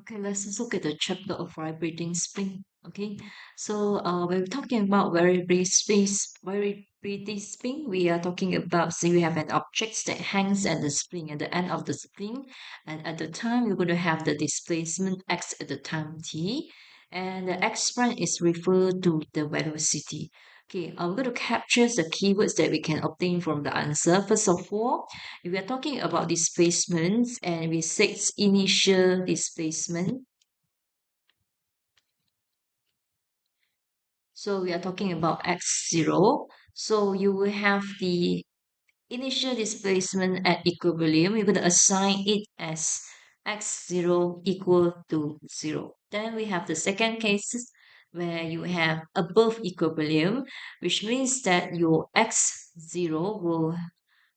Okay, let's just look at the chapter of vibrating spring. Okay, so when we're talking about vibrating spring, we are talking about, say, we have an object that hangs at the spring, at the end of the spring, and at the time we're going to have the displacement x at the time t, and the x prime is referred to the velocity. Okay, I'm going to capture the keywords that we can obtain from the answer. First of all, if we are talking about displacements and we say initial displacement, so we are talking about x0. So you will have the initial displacement at equilibrium. We're going to assign it as x0 equal to 0. Then we have the second case where you have above equilibrium, which means that your x0 will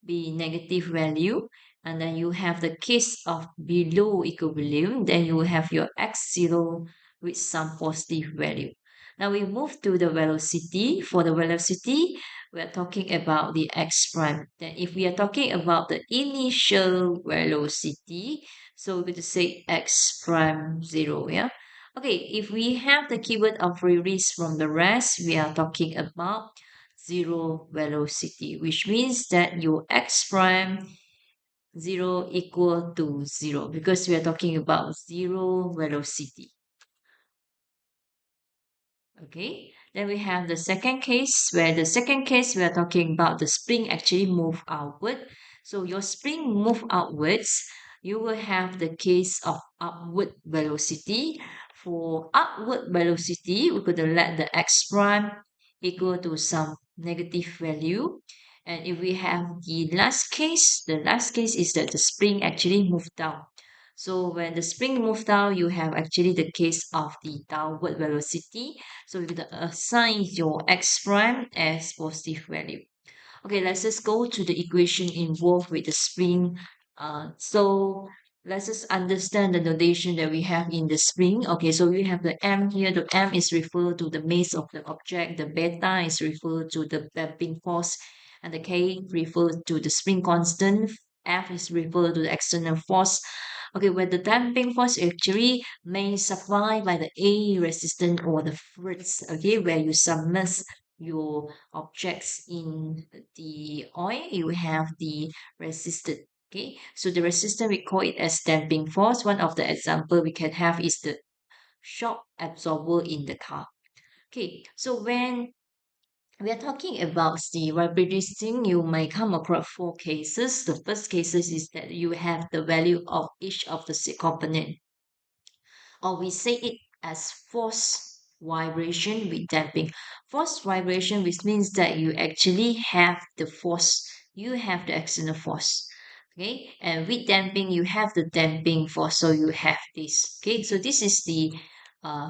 be negative value, and then you have the case of below equilibrium, then you will have your x0 with some positive value. Now we move to the velocity. For the velocity, we are talking about the x prime. Then if we are talking about the initial velocity, so we're going to say x prime 0, yeah. Okay, if we have the keyword of release from the rest, we are talking about zero velocity, which means that your x prime 0 equal to 0 because we are talking about zero velocity. Okay, then we have the second case where the second case we are talking about the spring actually move outward. So your spring move outwards, you will have the case of upward velocity. For upward velocity, we're going to let the x prime equal to some negative value. And if we have the last case is that the spring actually moved down. So when the spring moved down, you have actually the case of the downward velocity. So we're going to assign your x prime as positive value. Okay, let's just go to the equation involved with the spring. So let's just understand the notation that we have in the spring. Okay, so we have the m here. The m is referred to the mass of the object. The beta is referred to the damping force. And the k refers to the spring constant. F is referred to the external force. Okay, where the damping force actually may supply by the A resistance or the fruits, okay, where you submerge your objects in the oil, you have the resistance. Okay, so the resistance we call it as damping force. One of the example we can have is the shock absorber in the car. Okay, so when we are talking about the vibrating, you may come across four cases. The first cases is that you have the value of each of the component, or we say it as force vibration with damping. Force vibration, which means that you actually have the force, you have the external force. Okay, and with damping, you have the damping force, so you have this. Okay, so this is the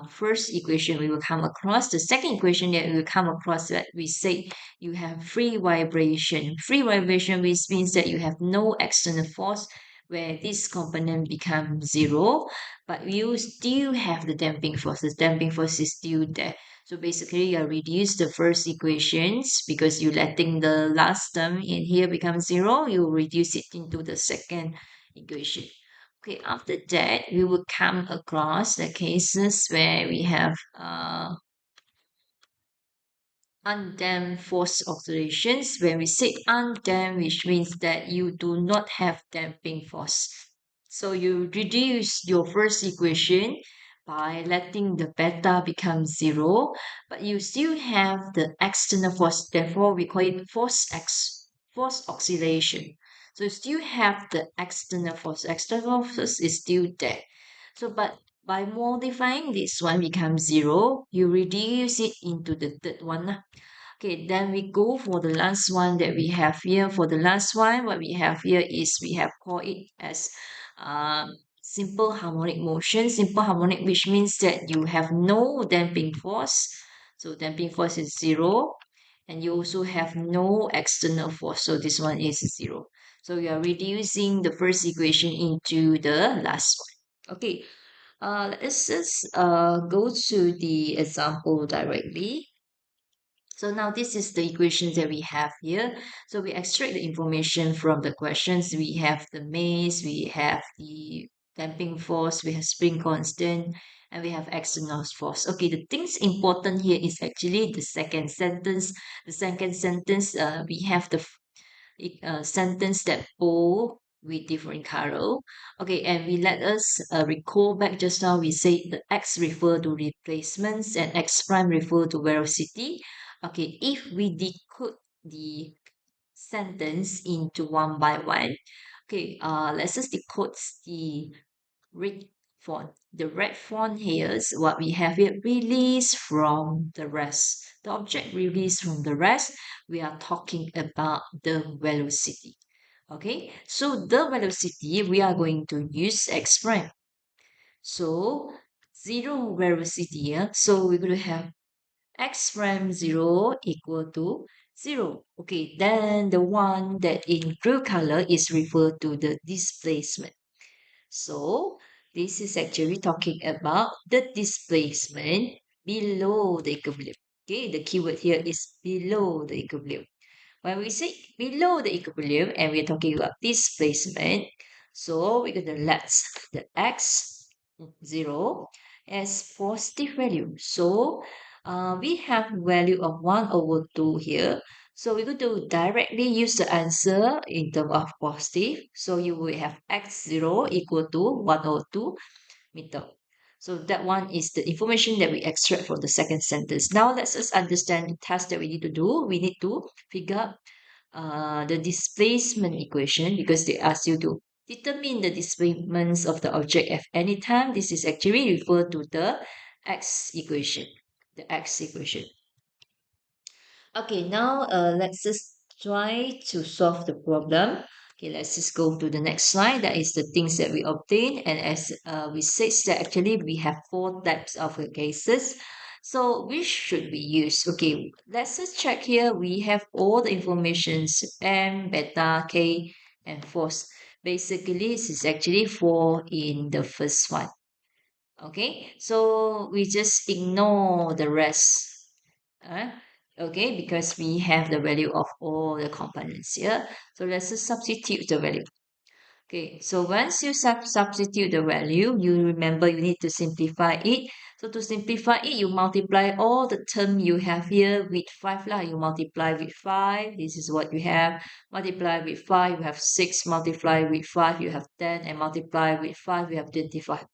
first equation we will come across. The second equation that we will come across that we say you have free vibration. Free vibration, which means that you have no external force, where this component becomes zero, but you still have the damping force. The damping force is still there. So basically, you reduce the first equations because you're letting the last term in here become zero. You reduce it into the second equation. Okay, after that, we will come across the cases where we have undamped force oscillations. When we say undamped, which means that you do not have damping force. So you reduce your first equation by letting the beta become zero, but you still have the external force. Therefore, we call it force oscillation. So you still have the external force. External force is still there. So, but by modifying this one becomes zero, you reduce it into the third one lah. Okay, then we go for the last one that we have here. For the last one, what we have here is we have called it as simple harmonic motion. Simple harmonic, which means that you have no damping force. So damping force is zero. And you also have no external force. So this one is zero. So we are reducing the first equation into the last one. Okay, let's just go to the example directly. So now this is the equations that we have here. So we extract the information from the questions. We have the mass, we have the damping force, we have spring constant, and we have external force. Okay, the things important here is actually the second sentence. The second sentence, we have the sentence that bold with different color. Okay, and we let us recall back just now we said the x refer to replacements and x prime refer to velocity. Okay, if we decode the sentence into one by one. Okay, let's just decode the red font. The red font here is what we have here, release from the rest. The object release from the rest, we are talking about the velocity. Okay, so the velocity, we are going to use x prime. So, zero velocity here. So, we're going to have x prime 0 equal to 0. Okay, then the one that in blue color is referred to the displacement. So this is actually talking about the displacement below the equilibrium. Okay, the keyword here is below the equilibrium. When we say below the equilibrium and we're talking about displacement, so we're going to let the x 0 as positive value. So we have value of 1 over 2 here. So we're going to directly use the answer in terms of positive. So you will have x0 equal to 1 over 2 meter. So that one is the information that we extract from the second sentence. Now let's just understand the task that we need to do. We need to figure out the displacement equation because they ask you to determine the displacements of the object at any time. This is actually referred to the x equation. The x equation. Okay, now let's just try to solve the problem. Okay, let's just go to the next slide. That is the things that we obtain. And as we said that actually we have four types of cases. So which should we use? Okay, let's just check here. We have all the informations M, beta, K, and force. Basically, this is actually four in the first one. Okay, so we just ignore the rest. uh, okay, because we have the value of all the components here. So let's just substitute the value. Okay, so once you substitute the value, you remember you need to simplify it. So to simplify it, you multiply all the term you have here with 5 lah. You multiply with 5, this is what you have. Multiply with 5, you have 6. Multiply with 5, you have 10. And multiply with 5, you have 25.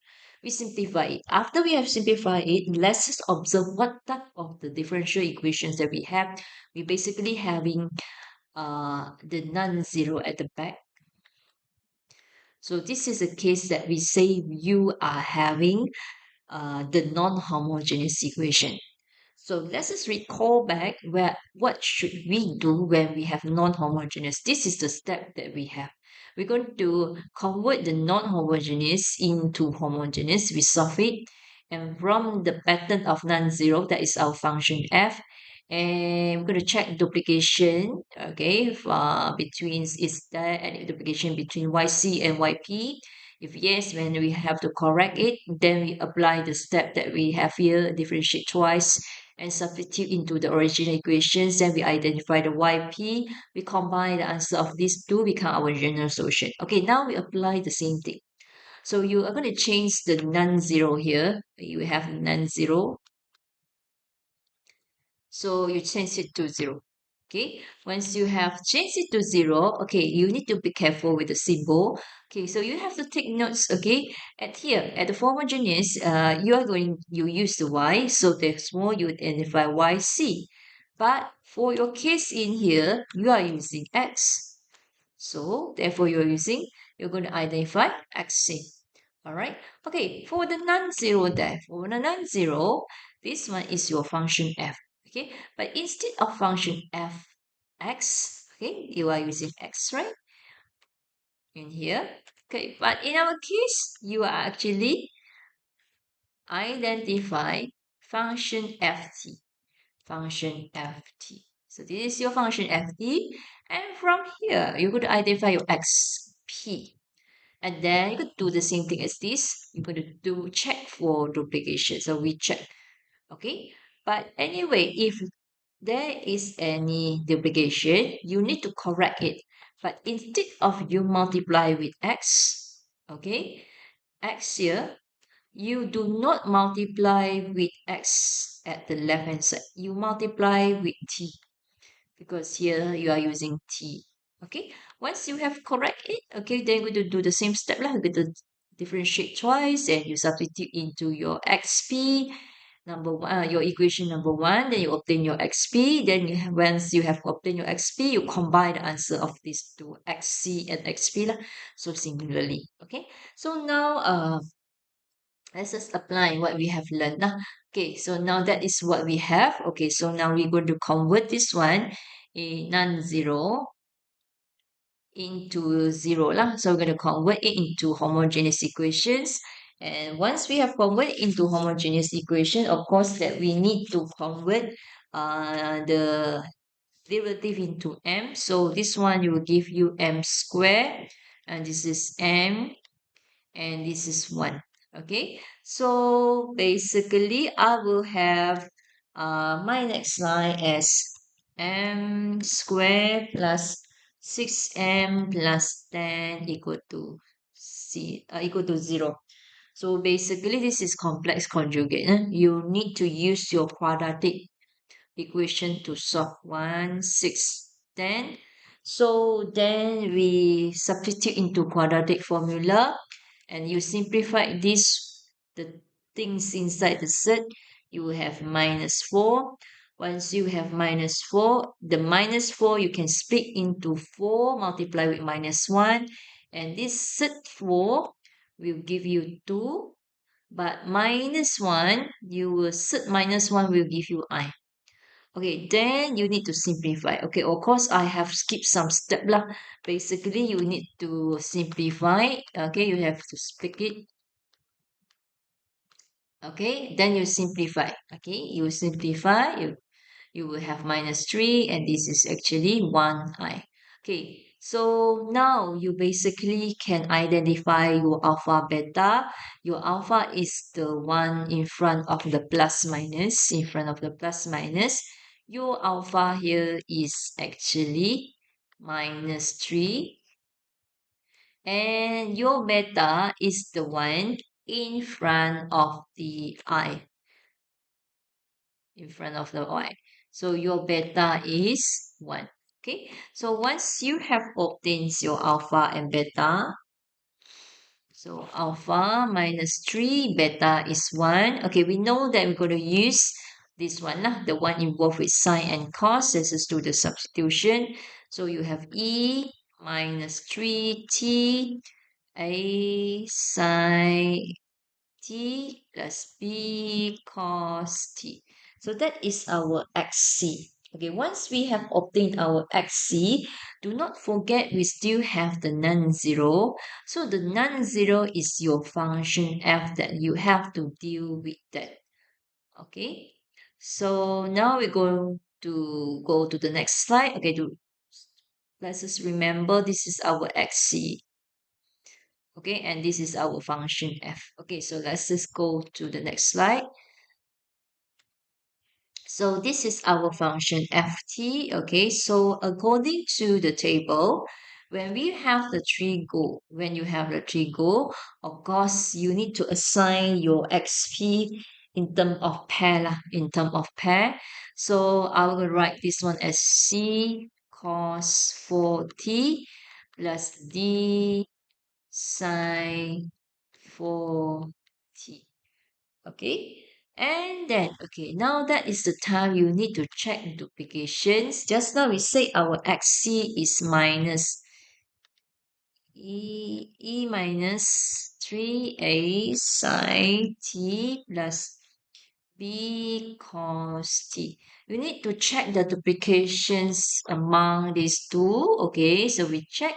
We simplify it. After we have simplified it, let's just observe what type of the differential equations that we have. We basically having the non-zero at the back. So this is a case that we say you are having the non-homogeneous equation. So let's just recall back what should we do when we have non-homogeneous. This is the step that we have. We're going to convert the non-homogeneous into homogeneous. We solve it. And from the pattern of non-zero, that is our function f. And we're going to check duplication, okay, between, is there any duplication between yc and yp? If yes, when we have to correct it, then we apply the step that we have here, differentiate twice, and substitute into the original equations. Then we identify the yp. We combine the answer of these two, become our general solution. Okay, now we apply the same thing. So you are going to change the non-zero here. You have non-zero. So you change it to 0. Okay, once you have changed it to 0, okay, you need to be careful with the symbol. Okay, so you have to take notes. Okay, at here, at the homogeneous, you use the y, so therefore you identify yc. But for your case in here, you are using x. So therefore you're going to identify xc. All right. Okay, for the non-zero there, for the non-zero, this one is your function f. Okay, but instead of function f x, okay, you are using x, right? In here. Okay, but in our case, you are actually identify function ft. Function ft. So this is your function ft. And from here, you could identify your xp. And then you could do the same thing as this. You're going to do check for duplication. So we check. Okay. But anyway, if there is any duplication, you need to correct it. But instead of you multiply with x, okay, x here, you do not multiply with x at the left hand side. You multiply with t because here you are using t. Okay, once you have correct it, okay, then we're going to do the same step lah. We're going to differentiate twice and you substitute into your xp number one, your equation number one, then you obtain your xp. Then you have, once you have obtained your xp, you combine the answer of these two, xc and xp lah. So similarly, okay. So now let's just apply what we have learned now. Okay, so now that is what we have. Okay, so now we're going to convert this one a non-zero into zero lah. So we're going to convert it into homogeneous equations. And once we have converted into homogeneous equation, of course that we need to convert the derivative into m. So this one will give you m squared, and this is m, and this is 1. Okay, so basically I will have my next line as m squared plus 6m plus 10 equal to equal to 0. So basically this is complex conjugate. You need to use your quadratic equation to solve 1, 6, 10. So then we substitute into quadratic formula and you simplify this, the things inside the set, you will have minus 4. Once you have minus 4, the minus 4 you can split into 4, multiply with minus 1. And this set 4 will give you 2. But minus 1, you will set minus 1 will give you I. Okay, then you need to simplify. Okay, of course, I have skipped some step lah. Basically, you need to simplify. Okay, you have to split it. Okay, then you simplify. Okay, you simplify, you will have minus 3, and this is actually 1i. Okay, so now you basically can identify your alpha beta. Your alpha is the one in front of the plus minus, in front of the plus minus. Your alpha here is actually minus 3, and your beta is the one in front of the I, in front of the y. So your beta is 1. Okay, so once you have obtained your alpha and beta, so alpha minus 3, beta is 1. Okay, we know that we're going to use this one, the one involved with sine and cos. Let's just do the substitution. So you have e minus 3t a sine t plus b cos t. So that is our xc. Okay, once we have obtained our xc, do not forget we still have the non-zero. So the non-zero is your function f that you have to deal with that. Okay, so now we're going to go to the next slide. Okay, let's just remember this is our xc. Okay, and this is our function f. Okay, so let's just go to the next slide. So this is our function ft. Okay, so according to the table, when we have the trigo, when you have the trigo, of course you need to assign your xp in term of pair lah, in term of pair. So I will write this one as c cos 4t plus d sine 4t. Okay, and then okay, now that is the time you need to check duplications. Just now we say our xc is minus e minus 3a sine t plus b cos t. You need to check the duplications among these two. Okay, so we check.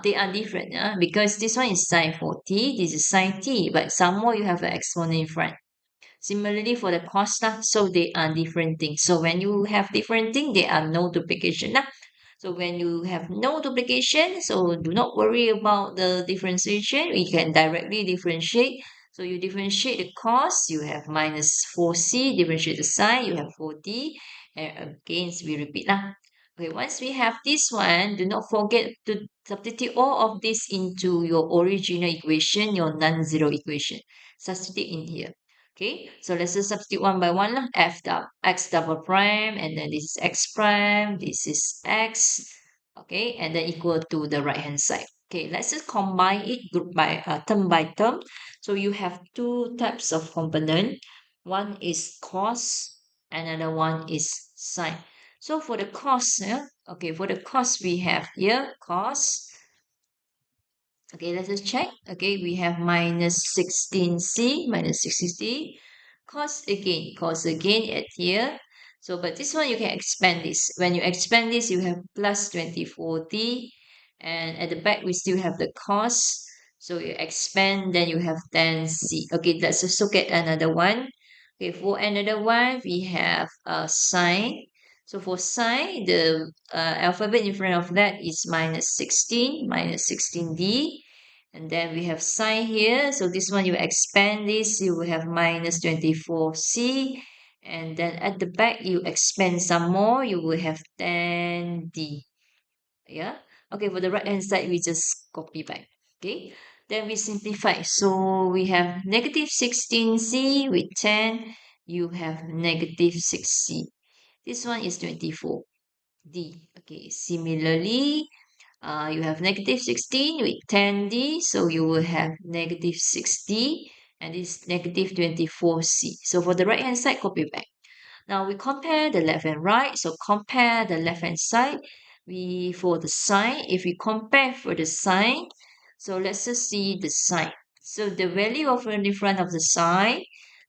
They are different because this one is sine 4t, this is sine t, but some more you have an exponent in front. Similarly for the cos lah, so they are different things. So when you have different things, there are no duplication lah. So when you have no duplication, so do not worry about the differentiation. We can directly differentiate. So you differentiate the cos, you have minus 4c. Differentiate the sine, you have 4d. And again, we repeat lah. Okay, once we have this one, do not forget to substitute all of this into your original equation, your non-zero equation. Substitute in here. Okay, so let's just substitute one by one lah. X double prime, and then this is x prime, this is x, okay, and then equal to the right hand side. Okay, let's just combine it group by term by term. So you have two types of component. One is cos, another one is sine. So for the cos, yeah, okay, for the cos we have here cos. Okay, let's just check. Okay, we have minus 16c, minus 60c. Cos again at here. So, but this one you can expand this. When you expand this, you have plus 24d. And at the back, we still have the cos. So you expand, then you have 10c. Okay, let's just look at another one. Okay, for another one, we have sine. So for sine, the alphabet in front of that is minus 16, minus 16d. And then we have sine here. So this one, you expand this, you will have minus 24c. And then at the back, you expand some more, you will have 10d. Yeah. Okay, for the right hand side, we just copy back. Okay. Then we simplify. So we have negative 16c with 10. You have negative 6c. This one is 24d. Okay. Similarly, you have negative 16 with 10d, so you will have negative 6d, and this negative 24c. So for the right hand side, copy back. Now we compare the left and right. So compare the left hand side. For the sine, if we compare for the sine, so let's just see the sine. So the value of in front of the sine,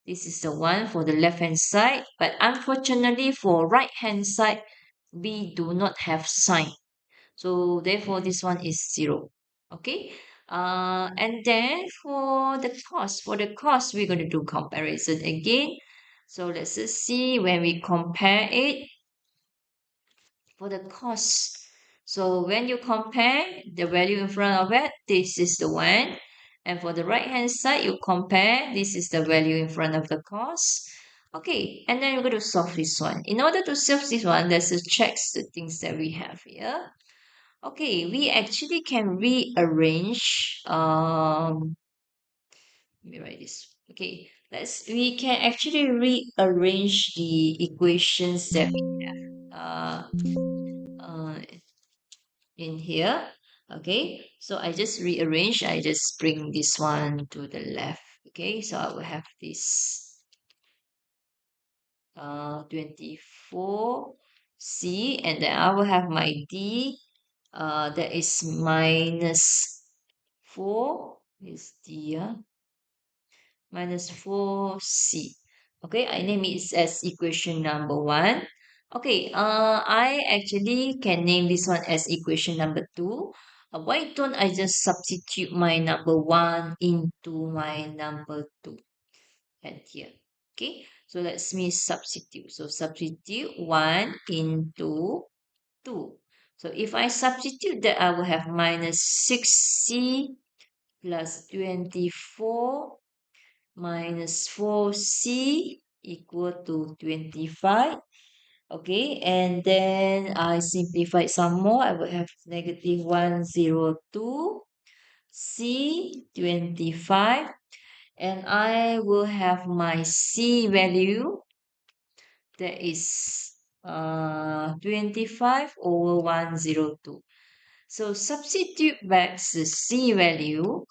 this is the one for the left hand side. But unfortunately for right hand side, we do not have sine. So therefore, this one is 0. Okay. And then for the cost, we're going to do comparison again. So let's just see when we compare it for the cost. So when you compare the value in front of it, this is the one. And for the right hand side, you compare, this is the value in front of the cost. Okay, and then you're going to solve this one. In order to solve this one, let's just check the things that we have here. Okay, we actually can rearrange. Let me write this. Okay, we can actually rearrange the equations that we have in here. Okay, so I just rearrange. I just bring this one to the left. Okay, so I will have this 24c, and then I will have my d. That is minus 4 is the minus 4c. Okay, I name it as equation number 1. Okay, I actually can name this one as equation number 2. Why don't I just substitute my number 1 into my number 2 and here? Okay, so let's me substitute. So substitute 1 into 2. So if I substitute that, I will have minus 6c plus 24 minus 4c equal to 25. Okay, and then I simplify some more. I will have negative 102 c 25, and I will have my c value, that is 25 over 102. So substitute back the c value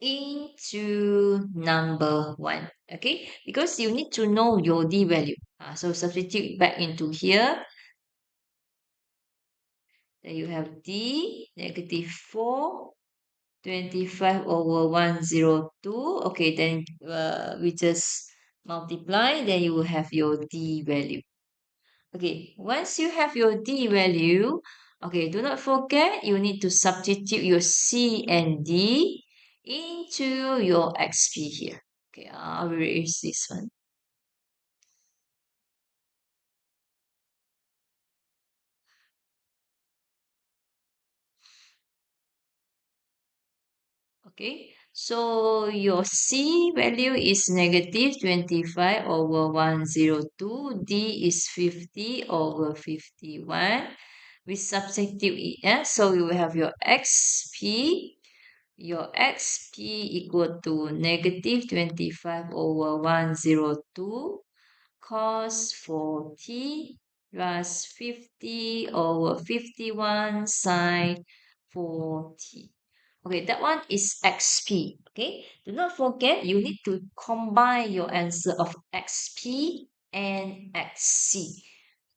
into number 1. Okay, because you need to know your d value. So substitute back into here. Then you have d negative 4, 25 over 102. Okay, then we just multiply, then you will have your d value. Okay, once you have your d value, okay, do not forget you need to substitute your c and d into your xp here. Okay, I will erase this one. Okay, So your C value is negative 25 over 102. D is 50 over 51. We substitute it. So you will have your XP. Your XP equal to negative 25 over 102 cos 40 plus 50 over 51 sine 40. Okay, that one is XP. Okay, do not forget you need to combine your answer of XP and XC.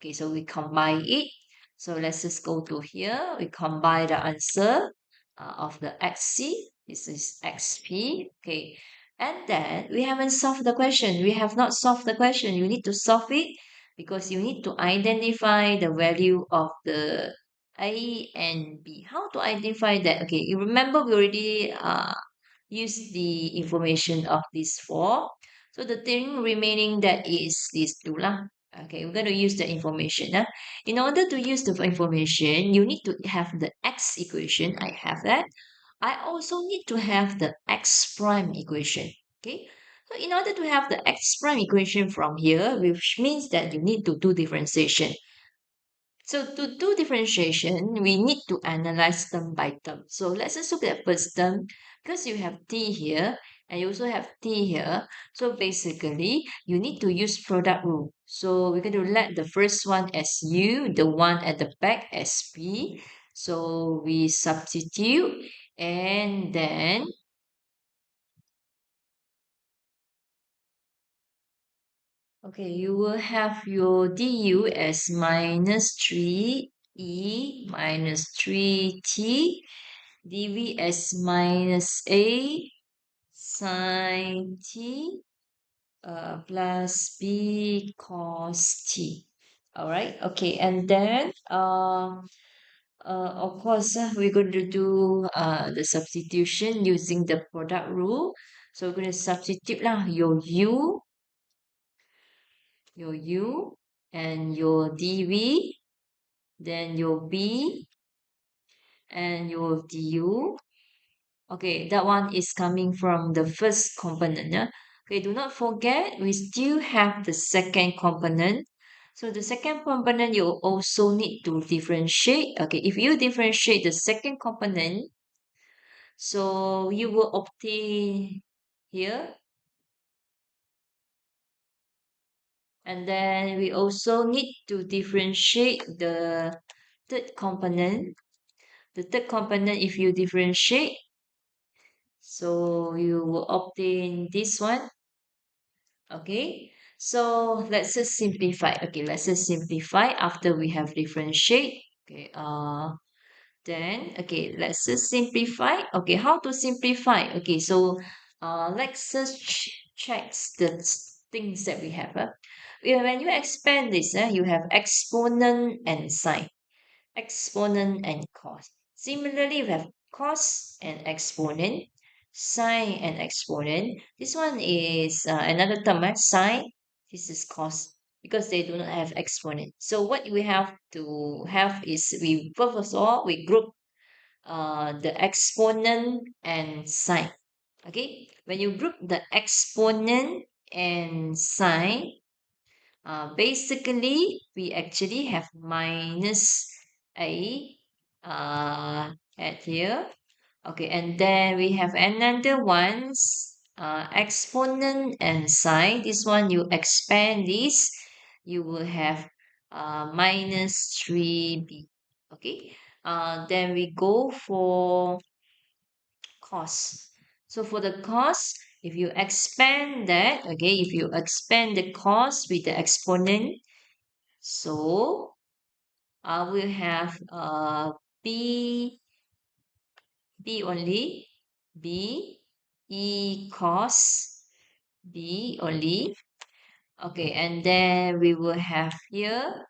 Okay, so we combine it. So let's just go to here. We combine the answer of the XC. This is XP. Okay, and then we haven't solved the question. We have not solved the question. You need to solve it because you need to identify the value of the A and B. How to identify that? Okay, you remember we already used the information of these four. So the thing remaining that is these two lah. Okay, we're going to use the information. In order to use the information, you need to have the x equation. I have that. I also need to have the x prime equation. Okay, so in order to have the x prime equation from here, which means that you need to do differentiation. So to do differentiation, we need to analyze term by term. So let's just look at first term. Because you have t here and you also have t here. So basically, you need to use product rule. So we're going to let the first one as u, the one at the back as p. So we substitute and then okay, you will have your du as minus 3e minus 3t, dv as minus a sine t plus b cos t. All right, okay, and then of course we're going to do the substitution using the product rule. So we're going to substitute lah your u and your dv, then your b and your du. Okay, that one is coming from the first component. Okay, do not forget we still have the second component. So the second component you also need to differentiate. Okay, if you differentiate the second component, so you will obtain here. And then we also need to differentiate the third component. The third component, if you differentiate, so you will obtain this one. Okay, so let's just simplify. Okay, let's just simplify after we have differentiate. Okay, then okay, let's just simplify. Okay, how to simplify? Okay, so let's just check the things that we have. When you expand this, you have exponent and sine, exponent and cos. Similarly, we have cos and exponent, sine and exponent. This one is another term, sine. This is cos because they do not have exponent. So what we have to have is we first of all we group the exponent and sine. Okay, when you group the exponent and sine, basically, we actually have minus a at here. Okay, and then we have another ones, exponent and sine. This one you expand this, you will have minus 3b. Okay, then we go for cos. So for the cos, if you expand that, okay, if you expand the cos with the exponent, so I will have b only, b e cos b only. Okay, and then we will have here,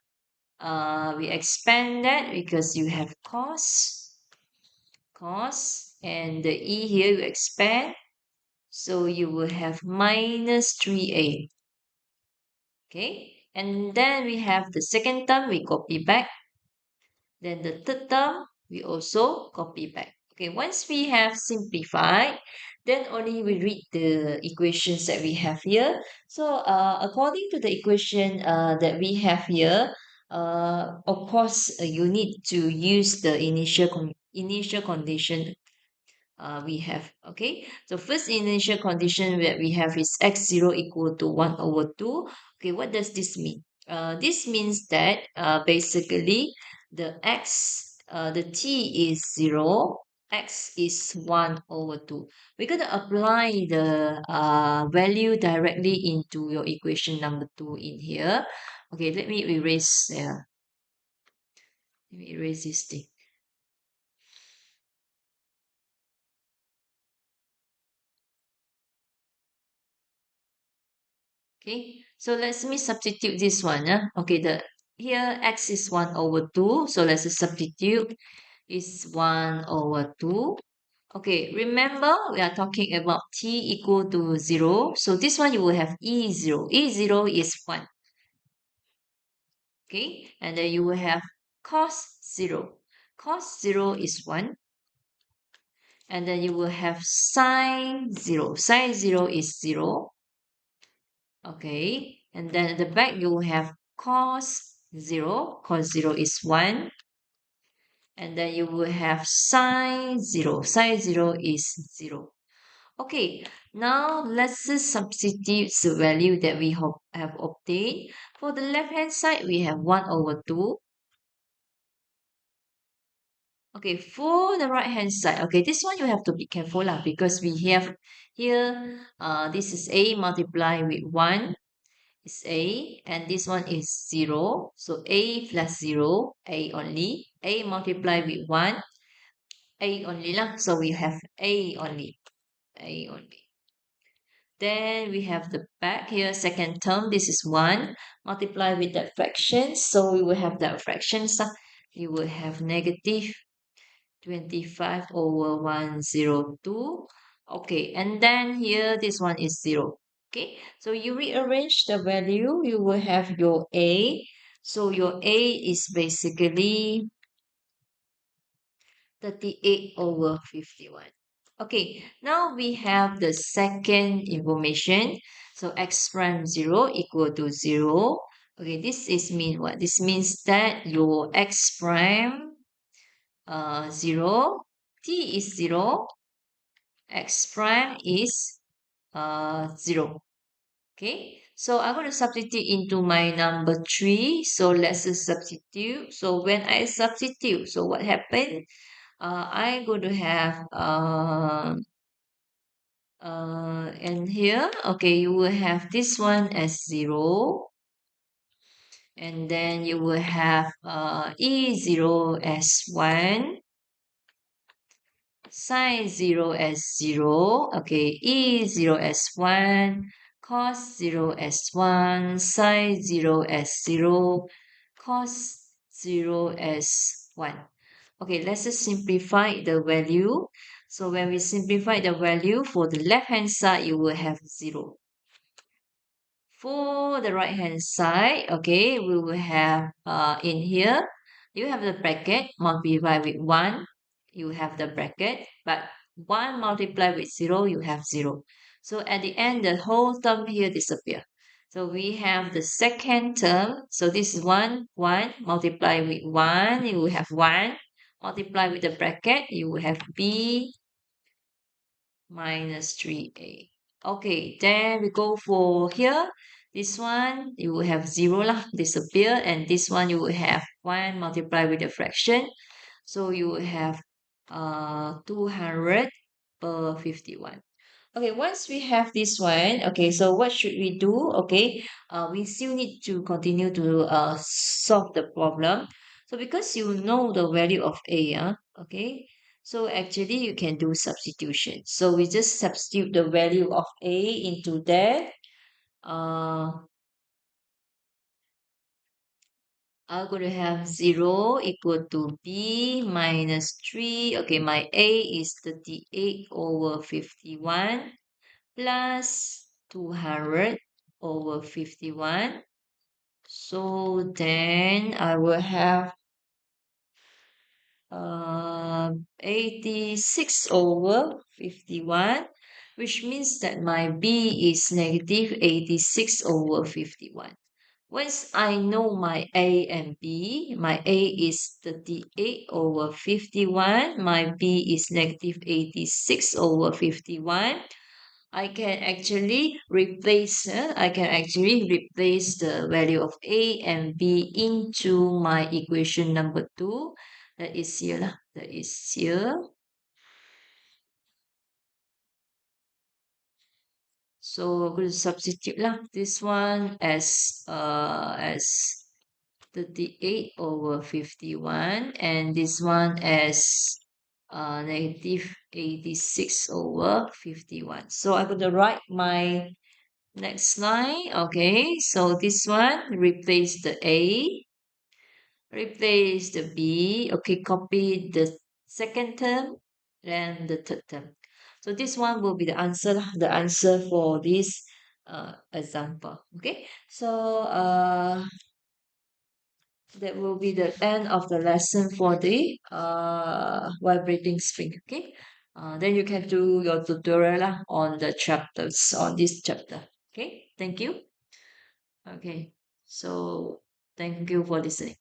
we expand that because you have cos, and the e here you expand. So you will have minus 3a. Okay, and then we have the second term, we copy back. Then the third term, we also copy back. Okay, once we have simplified, then only we read the equations that we have here. So, according to the equation that we have here, of course, you need to use the initial condition we have. Okay, so first initial condition that we have is x0 equal to 1 over 2. Okay, what does this mean? This means that basically the t is 0, x is 1 over 2. We're going to apply the value directly into your equation number 2 in here. Okay, let me erase, let me erase this thing. Okay, so let's me substitute this one. Okay, the here x is 1 over 2. So let's just substitute is 1 over 2. Okay, remember we are talking about t equal to 0. So this one you will have E0. E0 is 1. Okay, and then you will have cos 0. Cos 0 is 1. And then you will have sine 0. Sine 0 is 0. Okay, and then at the back you will have cos 0. Cos 0 is 1. And then you will have sine 0. Sine 0 is 0. Okay, now let's just substitute the value that we have obtained. For the left hand side, we have 1 over 2. Okay, for the right hand side, okay, this one you have to be careful lah because we have here, this is a multiplied with 1 is a, and this one is 0. So a plus 0, a only. A multiplied with 1, a only lah. So we have a only, a only. Then we have the back here, second term. This is 1 multiply with that fraction. So we will have that fraction. So you will have negative 25 over 102. Okay, and then here this one is 0. Okay, so you rearrange the value, you will have your A. So your A is basically 38 over 51. Okay, now we have the second information. So x prime 0 equal to 0. Okay, this is mean what? This means that your x prime 0, t is 0, x prime is 0. Okay, so I'm going to substitute into my number 3. So let's just substitute. So when I substitute, so what happened? I'm going to have and here, okay, you will have this one as 0, and then you will have E0 as 1, sine 0 as 0, okay, E0 as 1, cos 0 as 1, sine 0 as 0, cos 0 as 1. Okay, let's just simplify the value. So when we simplify the value for the left hand side, you will have 0. For the right hand side, okay, we will have in here, you have the bracket multiply with 1, you have the bracket, but 1 multiplied with 0, you have 0. So at the end, the whole term here disappear. So we have the second term. So this is 1, 1 multiply with 1, you will have 1. Multiply with the bracket, you will have b minus 3a. Okay, then we go for here. This one, you will have 0 lah, disappear. And this one, you will have 1 multiplied with the fraction. So you will have 200 per 51. Okay, once we have this one, okay, so what should we do? Okay, we still need to continue to solve the problem. So because you know the value of A, okay, so actually you can do substitution. So we just substitute the value of A into there. I'm going to have 0 equal to B minus 3. Okay, my A is 38 over 51 plus 200 over 51. So then I will have 86 over 51, which means that my B is negative 86 over 51. Once I know my A and B, my A is 38 over 51, my B is negative 86 over 51. I can actually replace the value of A and B into my equation number 2. That is here lah. That is here. So I'm going to substitute lah. This one as 38 over 51 and this one as negative 86 over 51. So I'm going to write my next line. Okay, so this one replace the A, replace the B. Okay, copy the second term and the third term. So this one will be the answer lah, the answer for this example. Okay, so that will be the end of the lesson for the vibrating spring. Okay, then you can do your tutorial lah on the chapters on this chapter. Okay, thank you. Okay, so thank you for listening.